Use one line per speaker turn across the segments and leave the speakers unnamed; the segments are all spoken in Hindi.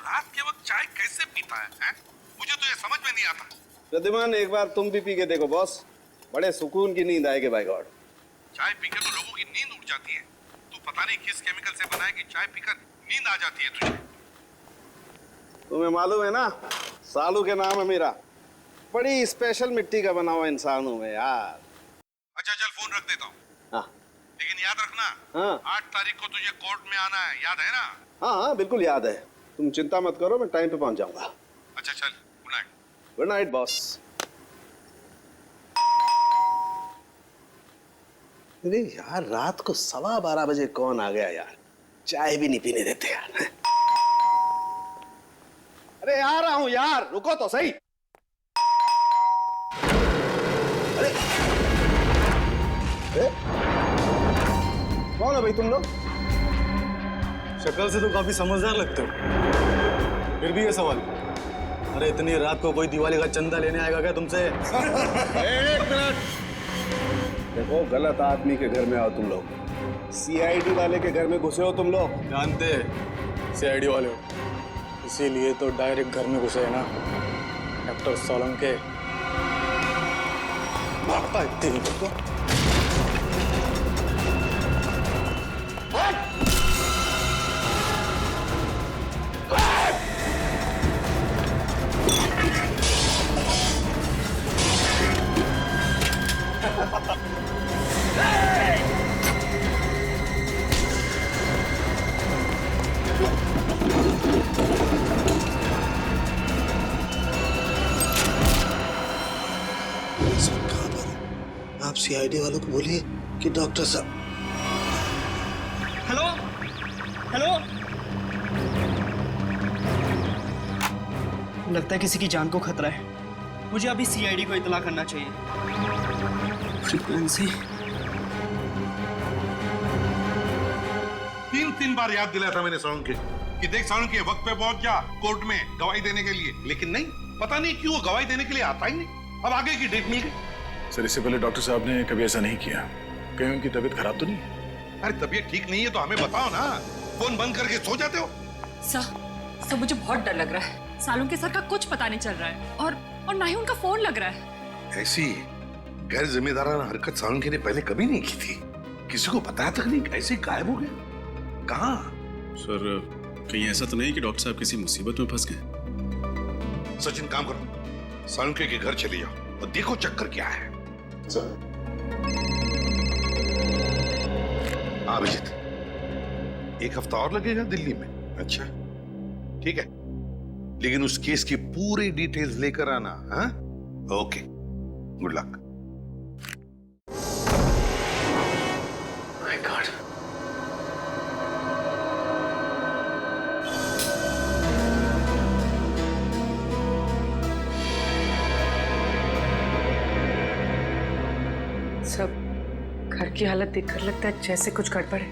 रात के वक्त चाय कैसे पीता है? मुझे तो ये समझ में नहीं आता।
प्रद्युमन, एक बार तुम भी पी के देखो बॉस, बड़े सुकून की नींद आएगी बाय गॉड।
चाय पीकर तो लोगों की नींद उड़ जाती है। तू पता नहीं किस केमिकल से बना है कि चाय पीकर नींद आ जाती है तुझे।
तुम्हें मालूम है ना, सालू के नाम है मेरा। बड़ी स्पेशल मिट्टी का बना हुआ इंसान हूं मैं यार।
अच्छा चल, फोन रख देता हूँ।
हाँ
लेकिन याद रखना,
हाँ
8 तारीख को तुझे कोर्ट में आना है, याद है ना?
हाँ हाँ बिल्कुल याद है। तुम चिंता मत करो, मैं टाइम पे पहुंच जाऊंगा।
अच्छा चल, good night.
Good night boss. अरे यार, रात को 12:15 बजे कौन आ गया यार? चाय भी नहीं पीने देते यार। अरे आ रहा हूं यार, रुको तो सही। अरे कौन है भाई तुम लोग?
शक्ल से तो काफी समझदार लगते हो, फिर भी ये सवाल। अरे इतनी रात को कोई दिवाली का चंदा लेने आएगा क्या तुमसे?
एक मिनट, देखो गलत आदमी के घर में आओ तुम लोग। सीआईडी वाले के घर में घुसे हो तुम लोग।
जानते सीआईडी वाले हो, इसीलिए तो डायरेक्ट घर में घुसे है ना डॉक्टर सोलंके। भागता इतनी तो
आप सीआईडी वालों को बोलिए कि डॉक्टर साहब।
हेलो हेलो, लगता है किसी की जान को खतरा है। मुझे अभी सीआईडी को इत्तला करना चाहिए। फ्रीक्वेंसी
3 बार याद दिलाया था मैंने सालुंके कि देख सालुंके, वक्त पे पहुंच जा कोर्ट में गवाही देने के लिए, लेकिन नहीं, पता नहीं क्यों वो गवाही देने के लिए आता ही नहीं। अब आगे की डेट मिल गई।
सर, इससे पहले डॉक्टर साहब ने कभी ऐसा नहीं किया। कहीं उनकी तबीयत खराब तो नहीं है?
अरे तबीयत ठीक नहीं है तो हमें बताओ ना, फोन बंद करके सो जाते हो।
सर मुझे बहुत डर लग रहा है। सालुंके सर का कुछ पता नहीं चल रहा है और ना ही उनका फोन लग रहा है।
ऐसी गैर जिम्मेदाराना हरकत सालुंके ने पहले कभी नहीं की थी। किसी को बताया तक नहीं, ऐसे गायब हो गया। कहाँ?
सर कहीं ऐसा तो नहीं कि डॉक्टर साहब किसी मुसीबत में फंस गए?
सचिन, काम करो, सालुंके के घर चले जाओ और देखो चक्कर क्या है। अभिजीत, 1 हफ्ता और लगेगा दिल्ली में? अच्छा ठीक है, लेकिन उस केस की पूरी डिटेल्स लेकर आना। हाँ, okay, good luck.
My God,
सब घर की हालत देखकर लगता है जैसे कुछ गड़बड़ है।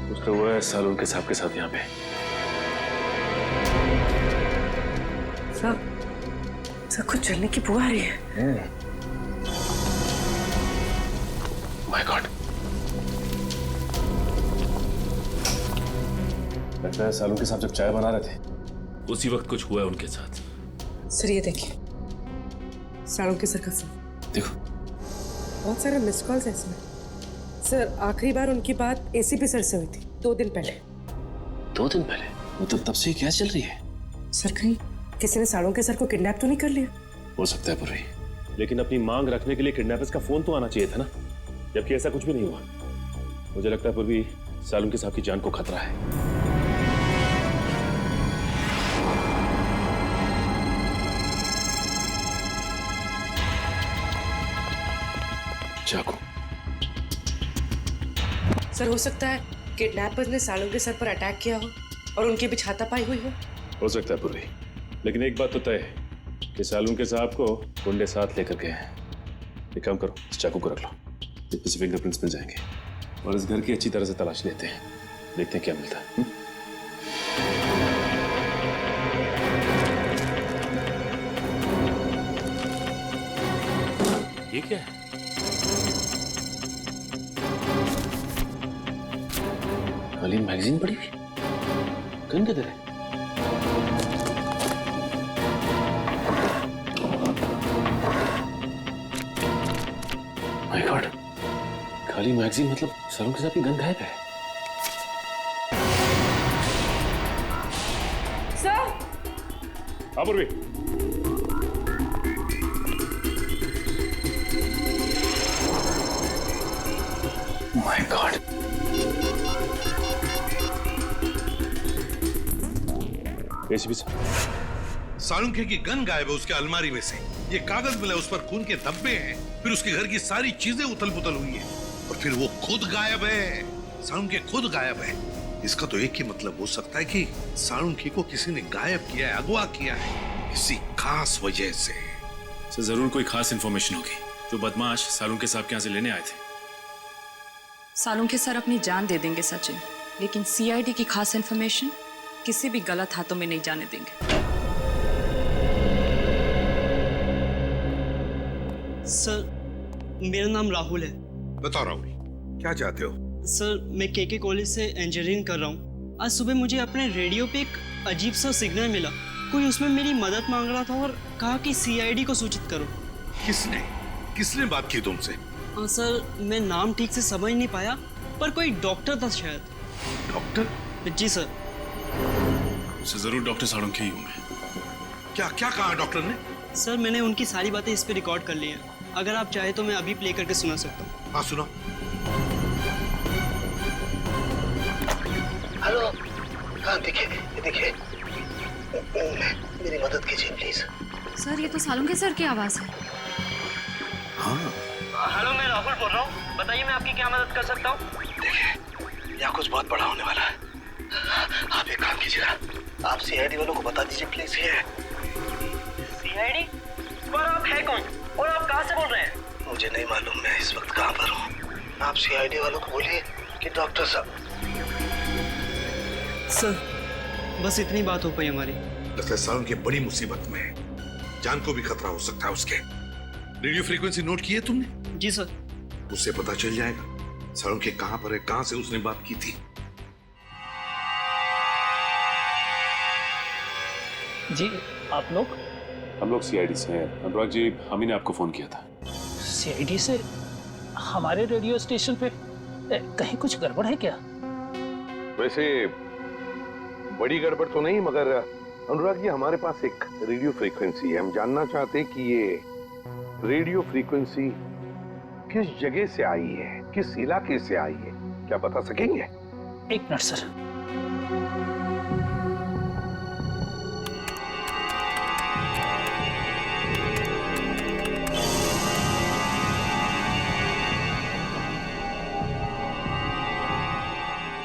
कुछ तो हुआ है सालुंके साहब के साथ यहाँ पे।
सब कुछ जलने की बुआ आ रही है।
माय गॉड, लगता है सालुंके साहब जब चाय बना रहे थे उसी वक्त कुछ हुआ है उनके साथ।
सर ये देखिए, सालुंके सर का फोन।
देखो,
बहुत सारे मिस कॉल्स है इसमें। सर आखिरी बार उनकी बात एसीपी सर से हुई थी 2 दिन पहले।
2 दिन पहले? मतलब तब से क्या चल रही है?
सर कहीं किसी ने सालुंके सर को किडनैप तो नहीं कर लिया?
हो सकता है पुरवी, लेकिन अपनी मांग रखने के लिए किडनैपर्स का फोन तो आना चाहिए था ना, जबकि ऐसा कुछ भी नहीं हुआ। मुझे लगता है पुरवी सालुंके साहब की जान को खतरा है। चाकू।
सर हो सकता है किडनैपर्स ने सालुंके सर पर अटैक किया हो और उनके बीच हाथापाई हुई हो
सकता है पुरवी, लेकिन एक बात तो तय है कि सालुंके साहब को गुंडे साथ लेकर गए हैं। एक काम करो, इस चाकू को रख लो, इसमें से फिंगरप्रिंट्स मिल जाएंगे और इस घर की अच्छी तरह से तलाश लेते हैं, देखते हैं क्या मिलता है। ये क्या है? खाली मैगजीन पड़ी हुई। गन किधर है? माय गॉड, खाली मैगजीन मतलब सालून के साथ की गन गायब है।
सर
पूर्वी, my God, ACP sir,
Salunkhe की गन गायब है उसके अलमारी में से। ये कागज मिला, उस पर खून के धब्बे हैं। फिर उसके घर की सारी चीजें उथल पुथल हुई है और फिर वो खुद गायब है। सालुंखे खुद गायब है। इसका तो एक ही मतलब हो सकता है कि सालुंखे को किसी ने गायब किया है, अगवा किया है किसी खास वजह से।
सर जरूर कोई खास इंफॉर्मेशन होगी जो बदमाश सालुंखे साहब के यहाँ से लेने आए थे।
सालुंखे सर अपनी जान दे देंगे सचिन, लेकिन सीआईडी की खास इंफॉर्मेशन किसी भी गलत हाथों में नहीं जाने देंगे।
सर मेरा नाम राहुल है।
बताओ राहुल, क्या चाहते हो?
सर मैं केके कॉलेज से इंजीनियरिंग कर रहा हूँ। आज सुबह मुझे अपने रेडियो पे एक अजीब सा सिग्नल मिला। कोई उसमें मेरी मदद मांग रहा था और कहा कि सीआईडी को सूचित करो।
किसने बात की तुमसे?
हाँ सर, मैं नाम ठीक से समझ नहीं पाया, पर कोई डॉक्टर था शायद।
डॉक्टर?
जी सर।
सर जरूर डॉक्टर सालुंखे ही होंगे।
क्या कहा डॉक्टर ने?
सर मैंने उनकी सारी बातें इस पे रिकॉर्ड कर ली हैं। अगर आप चाहे तो मैं अभी प्ले करके सुना सकता हूँ।
हाँ सुनो।
हेलो, हाँ देखिए मेरी मदद कीजिए प्लीज।
सर ये तो सालुंखे सर की आवाज है।
हाँ
हेलो, मैं राहुल बोल रहा हूँ। बताइए मैं आपकी क्या मदद कर सकता हूँ?
देखिए यहाँ कुछ बहुत बड़ा होने वाला है। आप एक काम कीजिएगा, आप सीआईडी वालों को बता दीजिए प्लीज। ये
सीआईडी? पर आप है कौन और आप कहाँ से बोल रहे हैं?
मुझे नहीं मालूम मैं इस वक्त कहाँ पर हूँ। आप सीआईडी वालों को बोलिए कि डॉक्टर साहब।
सर बस इतनी बात हो पाई हमारी।
लगता है सालुंखे बड़ी मुसीबत में है, जान को भी खतरा हो सकता है उसके। रेडियो फ्रीक्वेंसी नोट की है तुमने?
जी सर।
उससे पता चल जाएगा सालुंखे कहां पर है, कहां से उसने बात की थी।
जी आप लोग?
हम लोग सीआईडी से हैं। अनुराग जी, हम ही ने आपको फोन किया था।
सीआईडी से? हमारे रेडियो स्टेशन पे कहीं कुछ गड़बड़ है क्या?
वैसे बड़ी गड़बड़ तो नहीं, मगर अनुराग जी हमारे पास एक रेडियो फ्रीक्वेंसी है। हम जानना चाहते हैं कि ये रेडियो फ्रीक्वेंसी किस जगह से आई है, किस इलाके से आई है, क्या बता सकेंगे?
एक मिनट सर।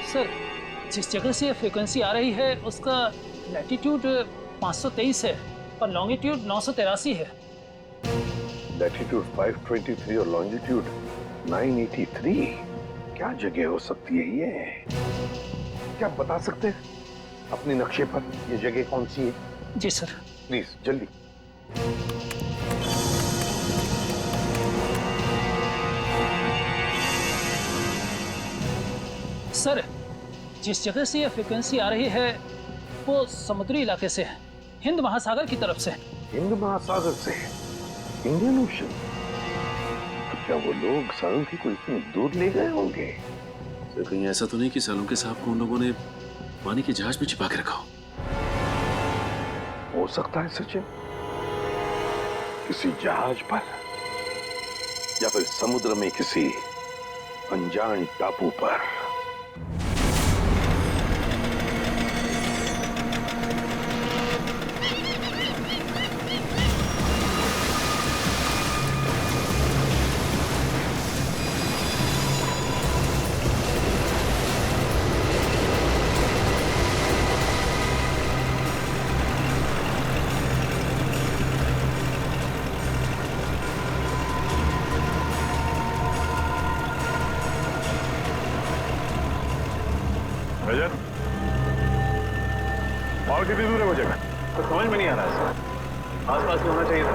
सर जिस जगह से फ्रीक्वेंसी आ रही है उसका लैटिट्यूड 523 है और लॉन्गिट्यूड 983 है।
लैटिट्यूड 523 और लॉन्जिट्यूड 983। क्या जगह हो सकती है ये? क्या आप बता सकते हैं अपने नक्शे पर ये जगह कौन सी है?
जी सर।
प्लीज जल्दी।
सर जिस जगह से ये फ्रीक्वेंसी आ रही है वो समुद्री इलाके से है, हिंद महासागर की तरफ से।
हिंद महासागर से? Indian ocean? तो क्या वो लोग सालुंखे को इतनी दूर ले गए होंगे?
सर कहीं ऐसा तो नहीं कि सालुंखे साहब को उन लोगों ने पानी के जहाज में छिपा के रखा
हो सकता है सचिन, किसी जहाज पर या फिर समुद्र में किसी अनजान टापू पर।
रजत, और कितनी दूर है वो जगह? तो समझ में नहीं आ रहा है। आसपास में होना चाहिए था।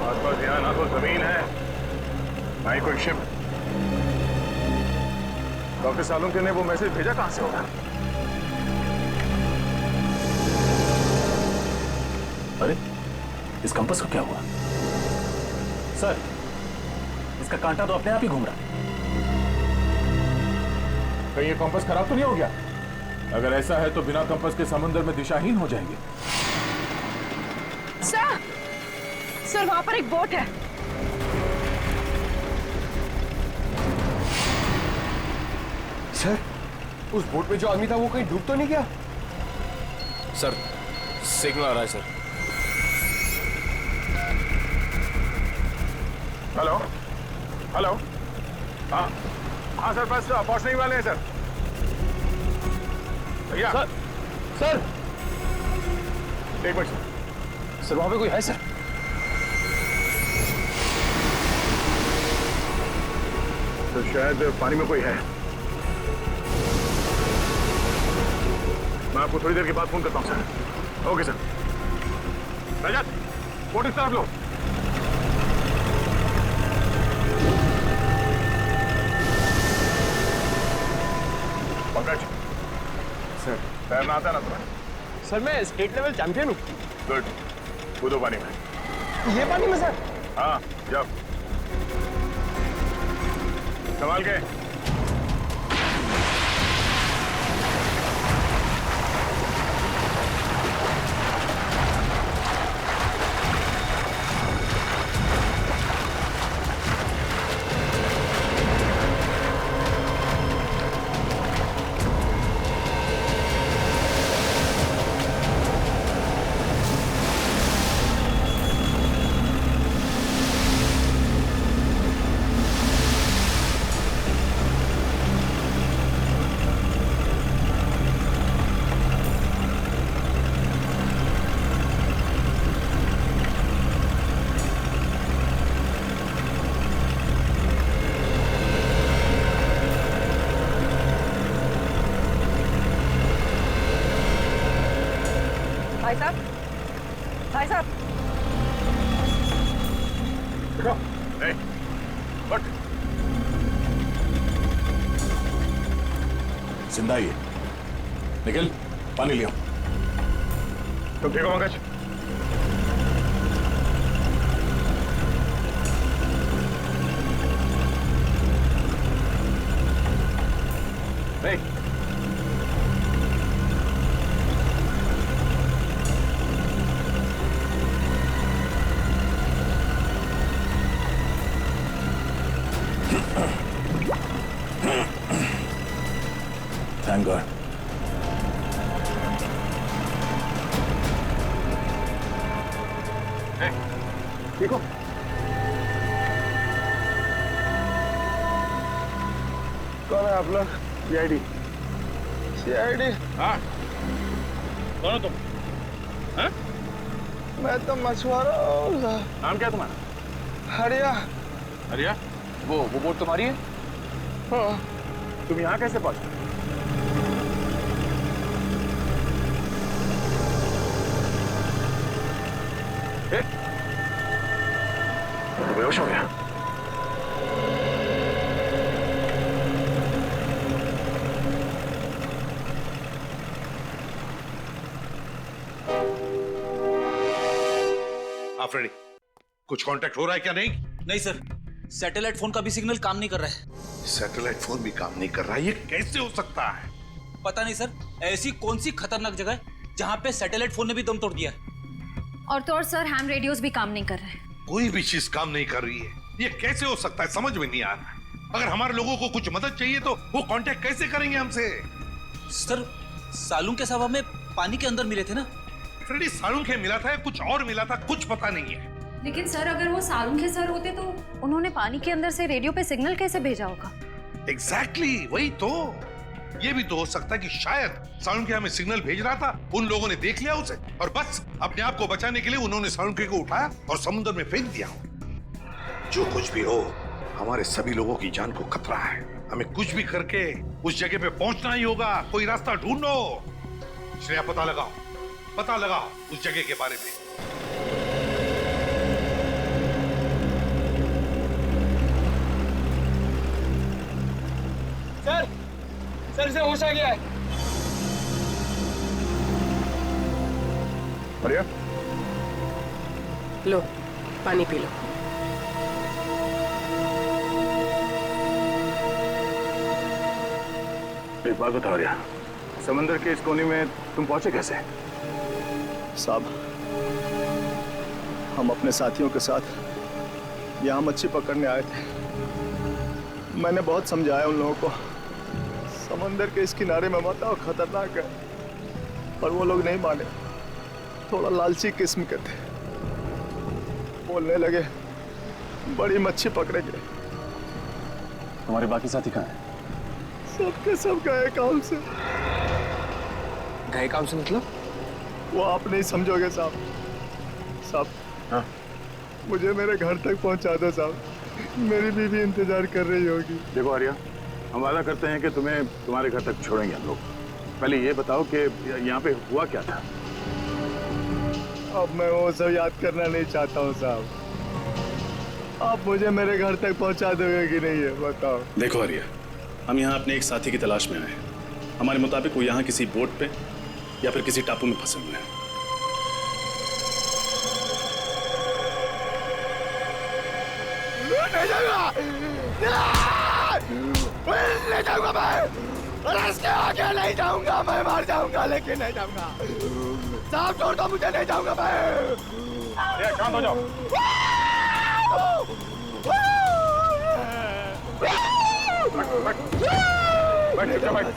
आसपास यहाँ ना तो जमीन है ना ही कोई शिप। डॉक्टर सालुंखे ने वो मैसेज भेजा कहाँ से होगा? अरे इस कंपास को क्या हुआ? सर, इसका कांटा तो अपने आप ही घूम रहा है। कहीं ये कंपास खराब तो नहीं हो गया? अगर ऐसा है तो बिना कंपास के समुद्र में दिशाहीन हो जाएंगे।
सर वहां पर एक बोट है।
सर, उस बोट में जो आदमी था वो कहीं डूब तो नहीं गया?
सर, सिग्नल आ रहा है सर। हेलो हेलो, हाँ हाँ सर, बस पहुंचने ही वाले हैं सर। भैया सर एक मिनट सर, वहां पे कोई है सर? तो शायद पानी में कोई है। मैं आपको थोड़ी देर के बाद फोन करता हूं sir. Okay sir. Rajat, boat इस तरफ लो। पंकज सर, तैरना आता है ना तुम्हें?
सर मैं स्टेट लेवल चैंपियन हूँ।
गुड, कूदो पानी में।
ये पानी में सर?
हाँ, जब संभाल के।
भाई साहब, भाई साहब,
देखो, नहीं, बट जिंदा ही है। निखिल, पानी लियो। तुम ठीक हो पंकज? नहीं, Thank God. ठीक हो?
कौन है आप लोग? CID? CID?
हाँ, कौन हो तुम? हाँ?
मैं तो मछुआरा हूँ।
नाम क्या है तुम्हारा?
हरिया।
हरिया? वो बोट तुम्हारी है?
हाँ।
तुम यहाँ कैसे पहुंचे? तो बेहोश हो गया।
फ्रेडी, कुछ कांटेक्ट हो रहा है क्या? नहीं
नहीं सर, सैटेलाइट फोन का भी सिग्नल काम नहीं कर रहा है।
सैटेलाइट फोन भी काम नहीं कर रहा है? ये कैसे हो सकता है?
पता नहीं सर, ऐसी कौन सी खतरनाक जगह है जहां पे सैटेलाइट फोन ने भी दम तोड़ दिया है।
और तो और सर, हैम रेडियोस भी काम नहीं कर रहे हैं।
कोई भी चीज काम नहीं कर रही है। ये कैसे हो सकता है? समझ में नहीं आ रहा है। अगर हमारे लोगों को कुछ मदद चाहिए तो वो कांटेक्ट कैसे करेंगे हमसे?
सर, सालून के साहब हमें पानी के अंदर मिले थे ना।
फ्रेडी, सालून के मिला था या कुछ और मिला था? कुछ पता नहीं है।
लेकिन सर, अगर वो सालून के सर होते तो उन्होंने पानी के अंदर से रेडियो पे सिग्नल कैसे भेजा होगा?
एग्जैक्टली, वही तो। ये भी तो हो सकता है कि शायद सालून के हमें सिग्नल भेज रहा था, उन लोगों ने देख लिया उसे और बस अपने आप को बचाने के लिए उन्होंने सालून के को उठाया और समुद्र में फेंक दिया। जो कुछ भी हो, हमारे सभी लोगों की जान को खतरा है। हमें कुछ भी करके उस जगह पे पहुंचना ही होगा। कोई रास्ता ढूंढो। श्रेया, पता लगाओ उस जगह के बारे में।
सर से होश आ गया है।
हरिया,
लो पानी पी लो।
एक बात बताओ रिया, समंदर के इस कोने में तुम पहुंचे कैसे?
साहब, हम अपने साथियों के साथ यहाँ मच्छी पकड़ने आए थे। मैंने बहुत समझाया उन लोगों को, समंदर के इस किनारे में मत आओ, खतरनाक है, पर वो लोग नहीं माने। थोड़ा लालची किस्म के थे, बोलने लगे बड़ी मच्छी पकड़ेंगे।
हमारे बाकी साथी कहाँ हैं?
सबके सब गए काम से।
गए काम से मतलब?
वो आप नहीं समझोगे साहब। साहब,
हाँ?
मुझे मेरे घर तक पहुंचा दो साहब, मेरी बीवी इंतजार कर रही होगी।
देखो आर्या, हम वादा करते हैं कि तुम्हें तुम्हारे घर तक छोड़ेंगे हम लोग। पहले ये बताओ कि यहाँ पे हुआ क्या था?
अब मैं वो सब याद करना नहीं चाहता हूँ साहब। आप मुझे मेरे घर तक पहुंचा दोगे कि नहीं, है बताओ।
देखो आर्या, हम यहाँ अपने एक साथी की तलाश में आए हैं। हमारे मुताबिक वो यहाँ किसी बोट पे या फिर किसी टापू में फंसे हुए हैं।
नहीं जाऊंगा, नहीं जाऊंगा मैं, इसके आगे नहीं जाऊंगा, मैं मार जाऊंगा लेकिन नहीं जाऊंगा। साहब छोड़ दो मुझे, नहीं जाऊंगा मैं।
शांत हो जाओ। बैठ।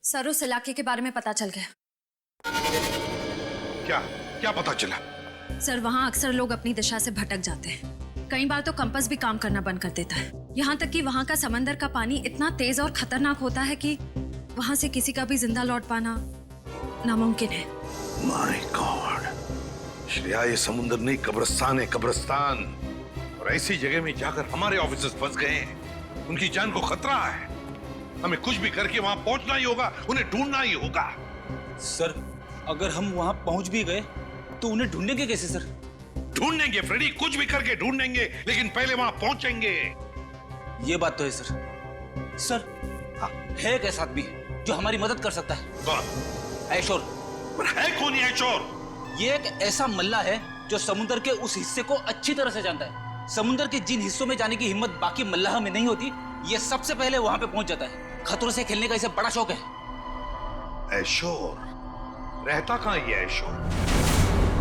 सर, उस इलाके के बारे में पता चल गया।
क्या पता चला?
सर, वहाँ अक्सर लोग अपनी दिशा से भटक जाते हैं। कई बार तो कंपास भी काम करना बंद कर देता है। यहाँ तक कि वहाँ का समंदर का पानी इतना तेज और खतरनाक होता है कि वहाँ से किसी का भी जिंदा लौट पाना नामुमकिन है।
माय गॉड, श्रेया, ये समुद्र नहीं कब्रिस्तान है, कब्रिस्तान। और ऐसी जगह में जाकर हमारे ऑफिसर्स फंस गए हैं। उनकी जान को खतरा है। हमें कुछ भी करके वहां पहुंचना ही होगा, उन्हें ढूंढना ही होगा।
सर, अगर हम वहां पहुंच भी गए तो उन्हें ढूंढेंगे कैसे सर?
ढूंढेंगे फ्रेडी, कुछ भी करके ढूंढेंगे, लेकिन पहले वहां पहुंचेंगे।
ये बात तो है सर। सर, हाँ, है एक ऐसा आदमी जो हमारी मदद कर सकता है।
कौन?
ऐशोर।
है कौन ये ऐशोर?
ये एक ऐसा मल्ला है जो समुद्र के उस हिस्से को अच्छी तरह से जानता है। समुद्र के जिन हिस्सों में जाने की हिम्मत बाकी मल्लाह में नहीं होती, ये सबसे पहले वहां पे पहुंच जाता है। खतरों से खेलने का इसे बड़ा शौक है।
ऐशोर रहता कहाँ ये ऐशोर?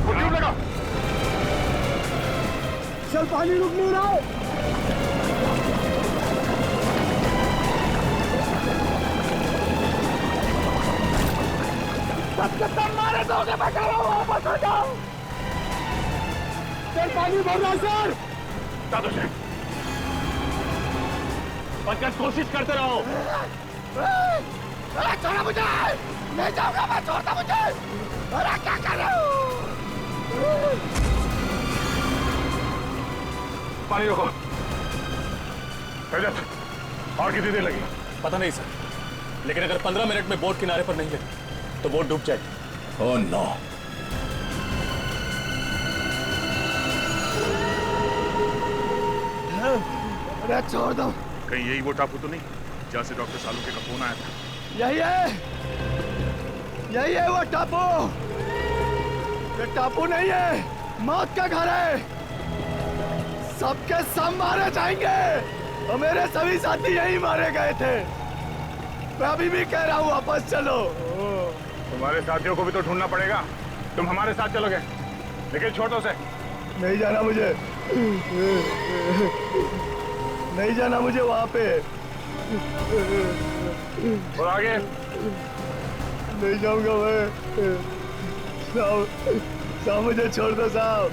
वो क्यों लगा?
चल, पानी रुक नहीं रहा है। सब मारे दोगे, मैं कह रहा हूँ वापस हो जाओ। चल, पानी भर रहा सर।
दादू शेख, बचकर कोशिश करते रहो।
छोड़ा मुझे, नहीं जाऊंगा मैं, छोड़ता मुझे। अरे क्या कर रहे हो?
पानी रोको। रजत, और कितनी देर लगी?
पता नहीं सर, लेकिन अगर 15 मिनट में बोट किनारे पर नहीं लगी तो बोट डूब जाएगी।
Oh no.
अरे छोड़ दो।
कहीं यही वो टापू तो नहीं जहाँ से डॉक्टर सालुंखे का फोन आया था?
यही है वो टापू। ये टापू नहीं है, मौत का घर है। सबके सब मारे जाएंगे और मेरे सभी साथी यही मारे गए थे। मैं अभी भी कह रहा हूँ वापस चलो।
तुम्हारे साथियों को भी तो ढूंढना पड़ेगा। तुम हमारे साथ चलोगे, लेकिन छोड़ दो उसे।
नहीं जाना मुझे, नहीं जाना मुझे वहां पे।
और आगे
नहीं जाऊंगा मैं। साहब, साहब मुझे छोड़ दो साहब।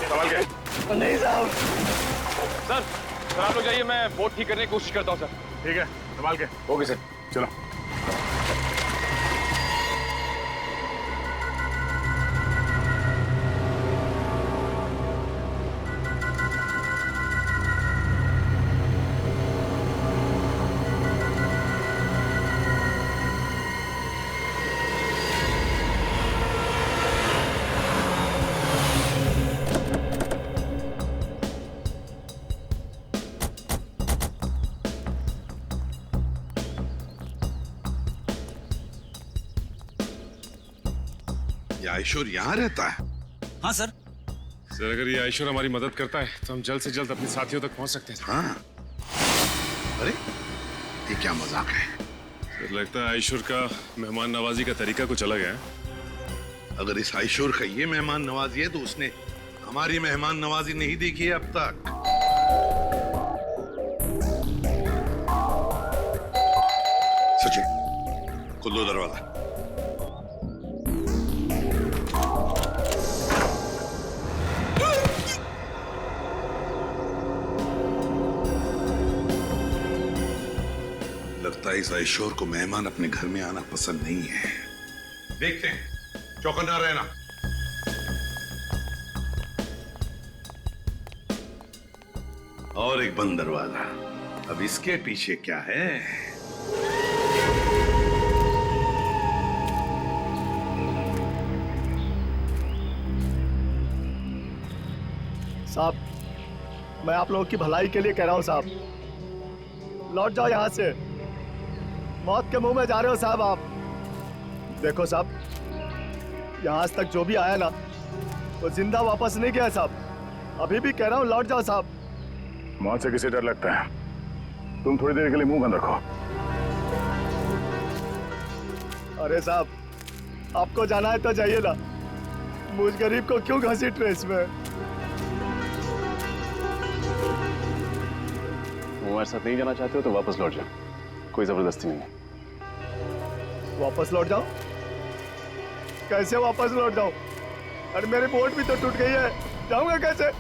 संभाल के।
नहीं साहब।
सर आप लोग जाइए, मैं बोट ठीक करने की कोशिश करता हूँ सर। ठीक है, संभाल के।
ओके सर, चलो।
ये आयशुर यहाँ रहता है?
हाँ सर।
सर अगर ये आयशुर हमारी मदद करता है तो हम जल्द से जल्द अपने साथियों तक पहुंच सकते हैं।
हाँ। अरे ये क्या मजाक है?
सर लगता है आयशुर का मेहमान नवाजी का तरीका कुछ अलग है।
अगर इस आयशुर का ये मेहमान नवाजी है तो उसने हमारी मेहमान नवाजी नहीं देखी है अब तक। सचिन खोल दो दरवाजा। लगता है इस आयशोर को मेहमान अपने घर में आना पसंद नहीं है। देखते हैं, चौकन्ना रहना। और एक बंद दरवाजा। अब इसके पीछे क्या है?
साहब, मैं आप लोगों की भलाई के लिए कह रहा हूं साहब। लौट जाओ यहां से। मौत के मुंह में जा रहे हो साहब आप। देखो साहब, यहाँ आज तक जो भी आया ना वो जिंदा वापस नहीं गया साहब। अभी भी कह रहा हूँ लौट जाओ साहब।
मौत से किसे डर लगता है? तुम थोड़ी देर के लिए मुंह बंद रखो।
अरे साहब, आपको जाना है तो जाइए ना। मुझ गरीब को क्यों घसीट रहे इसमें?
हमारे साथ नहीं जाना चाहते हो तो वापस लौट जाओ, कोई जबरदस्ती नहीं है।
वापस लौट जाओ? कैसे वापस लौट जाऊं? अरे मेरी बोट भी तो टूट गई है, जाऊंगा कैसे?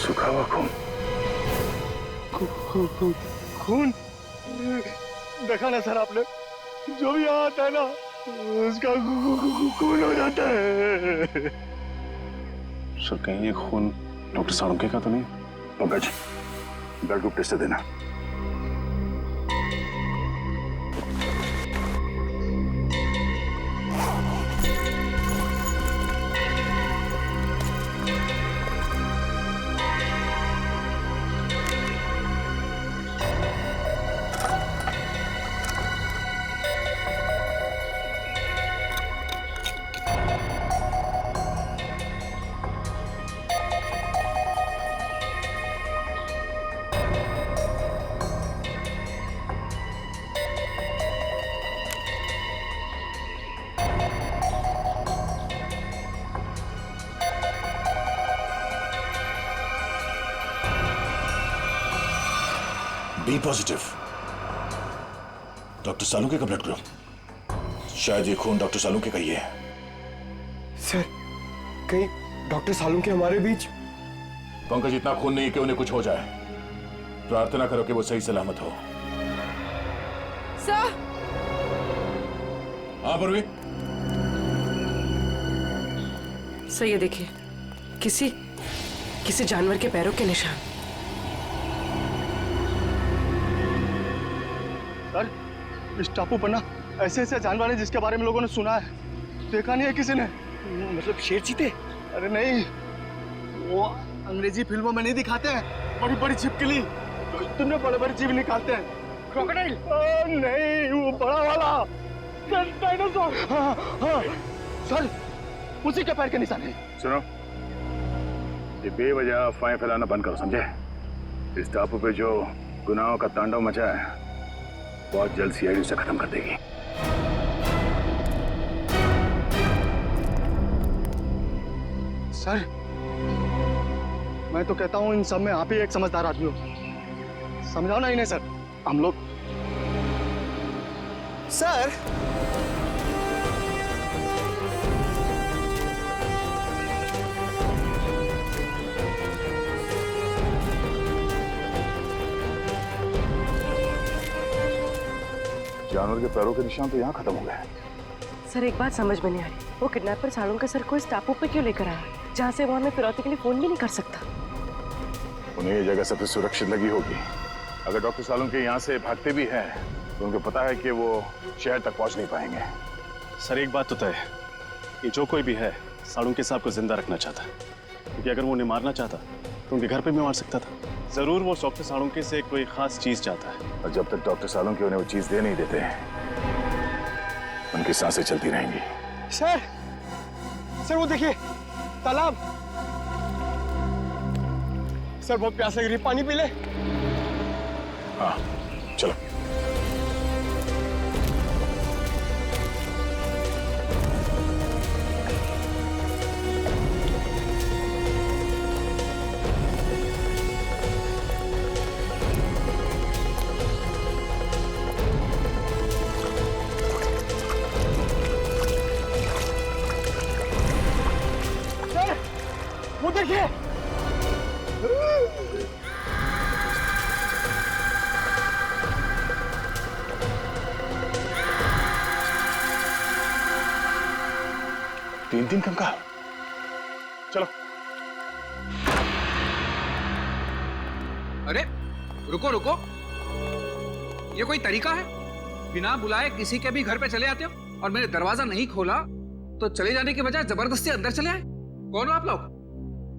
सूखा हुआ खून।
खून? देखा ना सर आपने, जो भी यहाँ आता है ना उसका खून हो जाता है।
सर कहीं ये खून डॉक्टर सालुंके का तो नहीं?
पंकज, ब्लड ग्रुप टेस्ट देना।
बी पॉजिटिव, डॉक्टर सालुंके का ब्लड ग्रुप। शायद ये खून डॉक्टर सालुंके का ही है।
सर कहीं डॉक्टर सालुंके हमारे बीच?
पंकज, इतना खून नहीं कि उन्हें कुछ हो जाए। प्रार्थना करो कि वो सही सलामत हो।
सर।
हाँ परवी।
सर ये देखिए, किसी जानवर के पैरों के निशान।
सर, इस टापू पर ना ऐसे ऐसे जानवर हैं जिसके बारे में लोगों ने सुना है, देखा नहीं है किसी ने।
मतलब शेर चीते?
अरे नहीं, वो अंग्रेजी फिल्मों में नहीं दिखाते हैं बड़ी बड़ी छिपकली, तुमने बड़े बड़े जीव निकालते हैं। क्रोकोडाइल? नहीं, वो बड़ा वाला डायनासोर। हाँ हाँ सर, उसी के पैर के निशान है।
सुनो, ये बेवजह अफवाहें फैलाना बंद करो, समझे? इस टापू पे जो गुनाहों का तांडव मचा है बहुत जल्द सीआईडी उसे खत्म कर देगी।
सर, मैं तो कहता हूँ इन सब में आप ही एक समझदार आदमी हो, समझाओ ना इन्हें सर। हम लोग सर
जानवर के पैरों के निशान तो यहाँ खत्म हो गए।
सर एक बात समझ में नहीं आ रही, वो किडनैपर सालुंके सर को इस टापू पे क्यों लेकर आया, जहाँ से वो हमें फिरौती के लिए फोन भी नहीं कर सकता।
उन्हें ये जगह सबसे सुरक्षित लगी होगी। अगर डॉक्टर सालुंके यहाँ से भागते भी हैं तो उनको पता है कि वो शहर तक पहुँच नहीं पाएंगे।
सर एक बात तो तय है, ये जो कोई भी है सालुंके साहब को जिंदा रखना चाहता है, क्योंकि अगर वो उन्हें मारना चाहता तो उनके घर पे भी मार सकता था। जरूर वो डॉक्टर सालुंके से कोई खास चीज चाहता है,
और जब तक डॉक्टर सालुंके उन्हें वो चीज दे नहीं देते हैं उनकी सांसें चलती रहेंगी।
सर, सर वो देखिए तालाब। सर बहुत प्यास लग रही है, पानी पी ले।
हाँ चलो।
वो देखिए।
तीन कंकाल। चलो।
अरे रुको रुको, ये कोई तरीका है? बिना बुलाए किसी के भी घर पे चले आते हो और मैंने दरवाजा नहीं खोला तो चले जाने के बजाय जबरदस्ती अंदर चले आए। कौन हो आप लोग?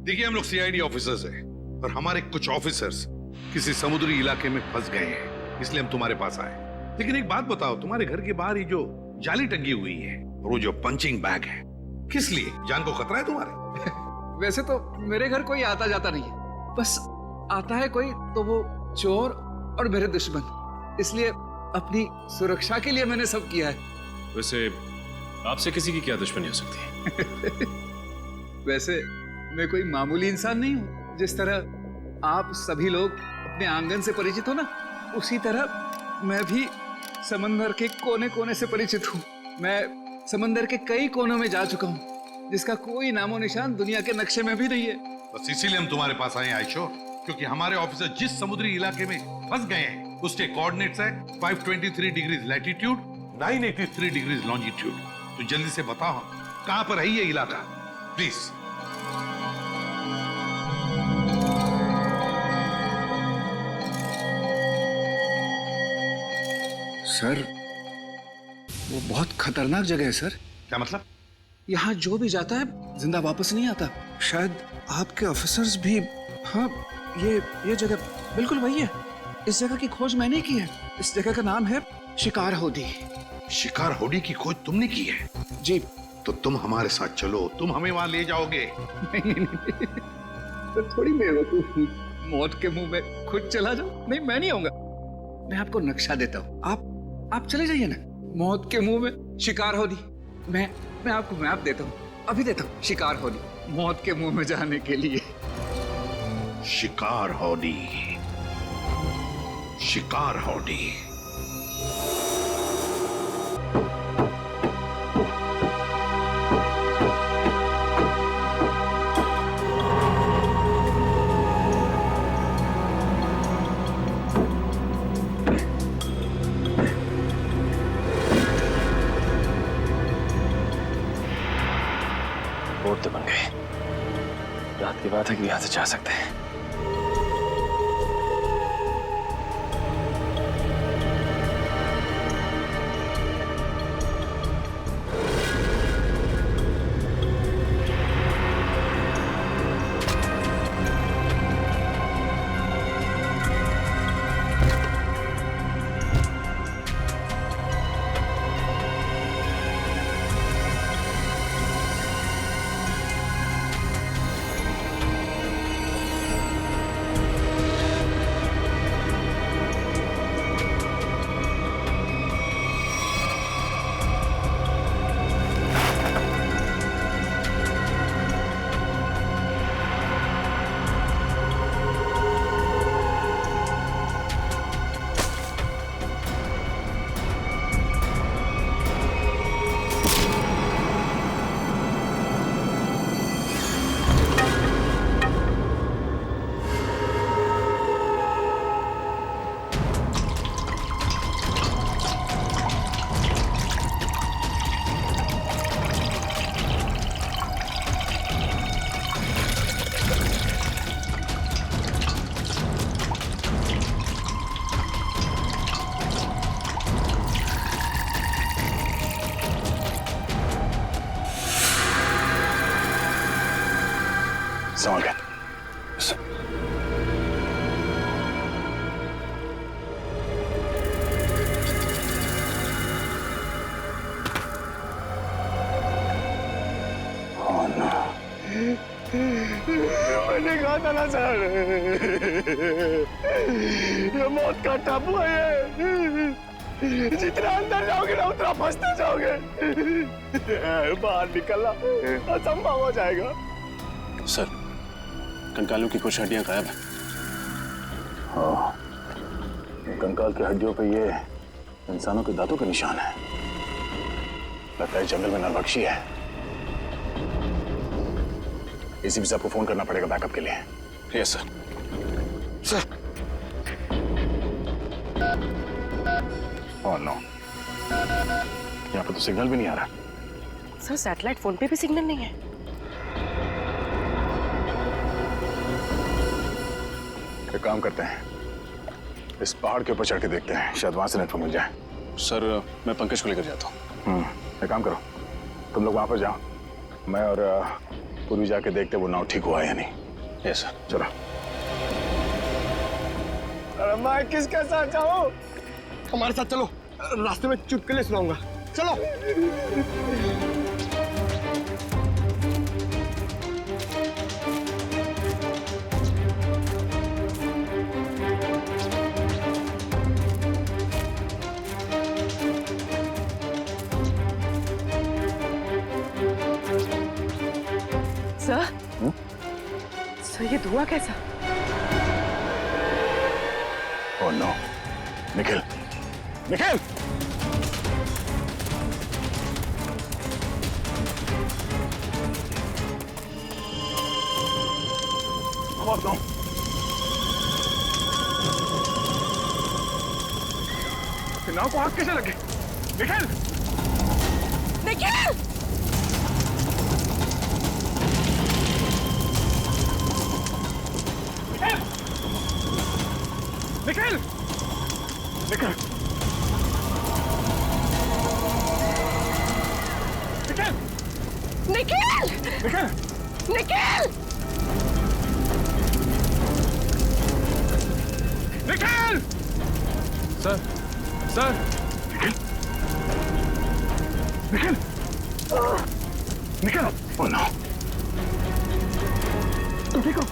देखिए हम लोग सीआईडी ऑफिसर्स हैं और हमारे कुछ ऑफिसर्स किसी समुद्री इलाके में फंस गए हैं, इसलिए हम तुम्हारे पास आए। लेकिन एक बात बताओ, तुम्हारे घर के बाहर ये जो जाली टंगी हुई है और वो जो पंचिंग बैग है, किस लिए? जान को खतरा है तुम्हारे?
वैसे तो मेरे घर कोई आता जाता नहीं है, बस आता है कोई तो वो चोर और मेरे दुश्मन, इसलिए अपनी सुरक्षा के लिए मैंने सब किया है।
वैसे आपसे किसी की क्या दुश्मनी हो सकती है?
वैसे मैं कोई मामूली इंसान नहीं हूँ। जिस तरह आप सभी लोग अपने आंगन से परिचित हो ना, उसी तरह मैं भी समंदर के कोने कोने से परिचित हूँ। मैं समंदर के कई कोनों में जा चुका हूँ, जिसका कोई नामो निशान दुनिया के नक्शे में भी नहीं है।
बस इसीलिए हम तुम्हारे पास आए आयशो, क्योंकि हमारे ऑफिसर जिस समुद्री इलाके में फंस गए हैं उसके कोऑर्डिनेट्स है 523 डिग्रीज लैटिट्यूड, 983 डिग्रीज लॉन्जिट्यूड। तो जल्दी से बताओ कहां पर है ये इलाका, प्लीज।
सर वो बहुत खतरनाक जगह है सर।
क्या मतलब?
यहाँ जो भी जाता है जिंदा वापस नहीं आता। शायद आपके ऑफिसर्स भी। हाँ, ये जगह बिल्कुल वही है। इस जगह की खोज मैंने की है। इस जगह का नाम है शिकार होडी।
शिकार होडी की खोज तुमने की है?
जी।
तो तुम हमारे साथ चलो, तुम हमें वहां ले जाओगे।
नहीं, तो थोड़ी बेवकूफ हूँ, मौत के मुंह में खुद चला जाओ। नहीं, मैं नहीं आऊंगा। मैं आपको नक्शा देता हूँ, आप चले जाइए ना। मौत के मुंह में शिकार होडी। मैं आपको मैप देता हूँ, अभी देता हूँ। शिकार होडी, मौत के मुंह में जाने के लिए।
शिकार होडी, शिकार होडी।
बोर्ड तो बन गए। रात की बात है कि यहां से जा सकते हैं।
संभाल के।
मैंने कहा था ना सर, ये मौत का टापू है ये। जितना अंदर जाओगे ना उतना फंसते जाओगे। बाहर निकलना असंभव हो जाएगा।
सर, कंकालों की कुछ हड्डियां गायब हैं।
हाँ, कंकाल की हड्डियों पे ये इंसानों के दांतों के निशान है। लगता है जंगल में नरभक्षी है। एसीपी साहब को फोन करना पड़ेगा बैकअप के लिए।
Yes sir.
Sir. Oh no, यहाँ पे तो सिग्नल भी नहीं आ रहा।
सर सैटेलाइट फोन पे भी सिग्नल नहीं है।
एक काम करते हैं, इस पहाड़ के ऊपर चढ़ के देखते हैं, शायद वहां से नेटवर्क मिल जाए।
सर, मैं पंकज को लेकर जाता हूँ।
एक काम करो, तुम लोग वहां पर जाओ, मैं और पूर्वी जाके देखते वो नाव ठीक हुआ है या नहीं।
Yes sir.
चलो।
अरे मैं किसके साथ जाऊं? हमारे साथ चलो, रास्ते में चुटकुले सुनाऊंगा। चलो।
सर ये धुआं कैसा?
Oh no, Nikhil, Nikhil! और दो। नाव को आग कैसे लगे? Nikhil!
Nikhil!
Nikhil! Nikhil!
Nikhil! Nikhil!
Nikhil!
Nikhil!
Nikhil!
Sir, sir!
Nikhil! Nikhil! Nikhil! Oh no! तुम ठीक हो?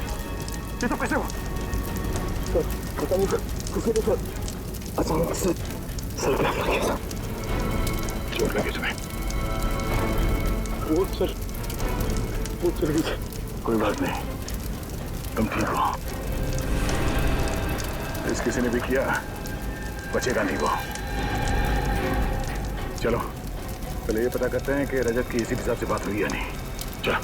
ये सब कैसे हुआ? पता नहीं सर, किसी ने सर अचानक से सर पे लग गया सर। चोट लगी तुम्हें? वो सर, वो चल गई। कोई बात नहीं, तुम ठीक हो। इस किसी ने भी किया, बचेगा नहीं वो। चलो, पहले ये पता करते हैं कि रजत की एसीपी साहब से बात हुई या नहीं। चलो।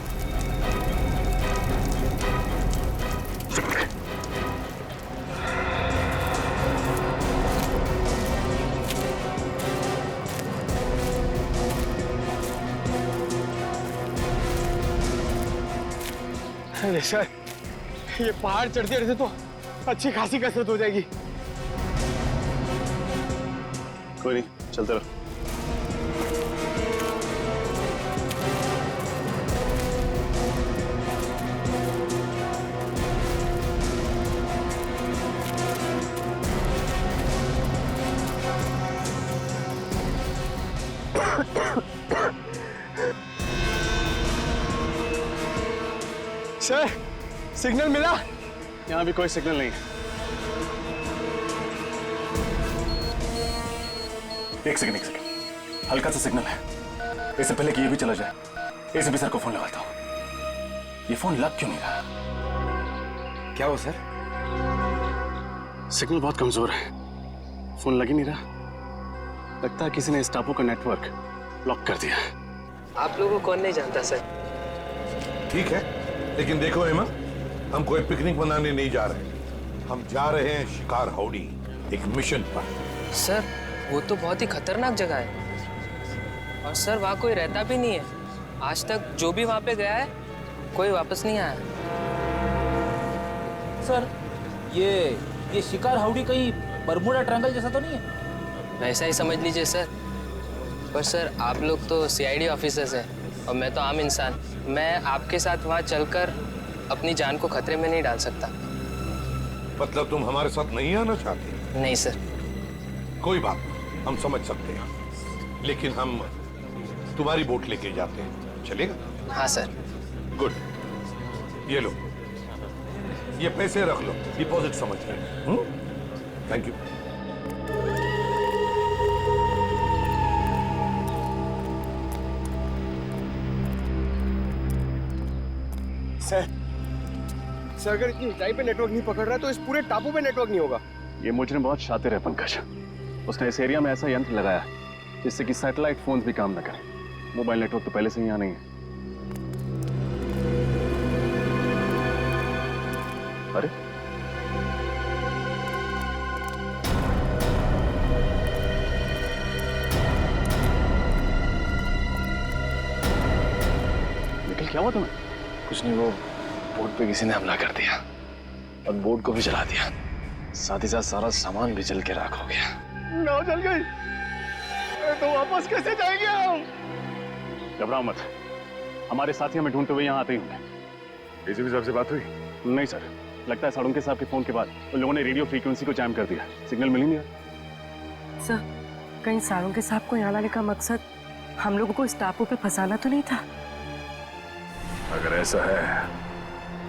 अरे सर, ये पहाड़ चढ़ते रहते तो अच्छी खासी कसरत हो जाएगी।
कोई नहीं, चलते रहो।
सर, सिग्नल मिला?
यहाँ भी कोई सिग्नल नहीं है।
एक सेकंड, हल्का सा सिग्नल है। इससे पहले कि ये भी चला जाए, एसीपी सर को फोन लगाता हूँ। ये फोन लग क्यों नहीं रहा?
क्या हो सर? सिग्नल बहुत कमजोर है, फोन लग ही नहीं रहा। लगता है किसी ने इस टापू का नेटवर्क ब्लॉक कर दिया।
आप लोगों को कौन नहीं जानता सर।
ठीक है, लेकिन देखो हेमा, हम कोई पिकनिक मनाने नहीं जा रहे, हम जा रहे हैं शिकार हाउडी, एक मिशन पर।
सर, वो तो बहुत ही खतरनाक जगह है और सर वहाँ कोई रहता भी नहीं है। आज तक जो भी वहाँ पे गया है कोई वापस नहीं आया।
सर, ये शिकार हाउडी कहीं बरमूडा ट्रायंगल जैसा तो नहीं है?
वैसा ही समझ लीजिए सर। पर सर, आप लोग तो सीआईडी ऑफिसर्स हैं और मैं तो आम इंसान। मैं आपके साथ वहाँ चलकर अपनी जान को खतरे में नहीं डाल सकता।
मतलब तुम हमारे साथ नहीं आना चाहते?
नहीं सर।
कोई बात नहीं, हम समझ सकते हैं, लेकिन हम तुम्हारी बोट लेके जाते हैं, चलेगा?
हाँ सर।
गुड, ये लो, ये पैसे रख लो, डिपॉजिट समझ के। Thank you.
सर अगर इतनी ऊंचाई पे नेटवर्क नहीं पकड़ रहा है तो इस पूरे टापू पे नेटवर्क नहीं होगा।
ये मुजरिम बहुत शातिर है पंकज। उसने इस एरिया में ऐसा यंत्र लगाया जिससे कि सैटेलाइट फोन भी काम न करें। मोबाइल नेटवर्क तो पहले से ही यहाँ नहीं है। अरे निकल, क्या हुआ तुम्हें?
कुछ नहीं, वो बोट पे किसी ने हमला कर दिया और बोट को भी जला दिया, साथ ही साथ सारा सामान भी जल के राख हो गया।
नाव जल गई तो वापस कैसे जाएंगे हम?
घबराओ मत, हमारे साथी हमें ढूंढते हुए यहाँ आते ही होंगे।
एसीपी साहब से बात हुई?
नहीं सर, लगता है सालुंके साहब के फोन के बाद उन लोगों ने रेडियो फ्रीक्वेंसी को जैम कर दिया, सिग्नल मिल ही नहीं रहा।
सर कहीं सालुंके साहब को यहाँ लाने का मकसद हम लोगों को इस टापू पे फंसाना तो नहीं था?
अगर ऐसा है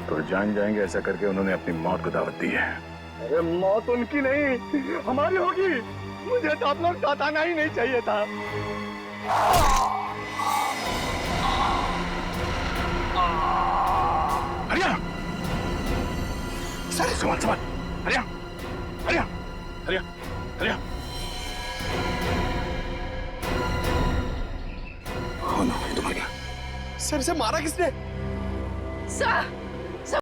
तो जान जाएंगे, ऐसा करके उन्होंने अपनी मौत को दावत दी है।
अरे मौत उनकी नहीं हमारी होगी। मुझे तो आप लोग साथ आना ही नहीं चाहिए था।
हरिया सर, संभाल संभाल, हरिया हरिया हरिया हरिया।
सर से मारा किसने?
सर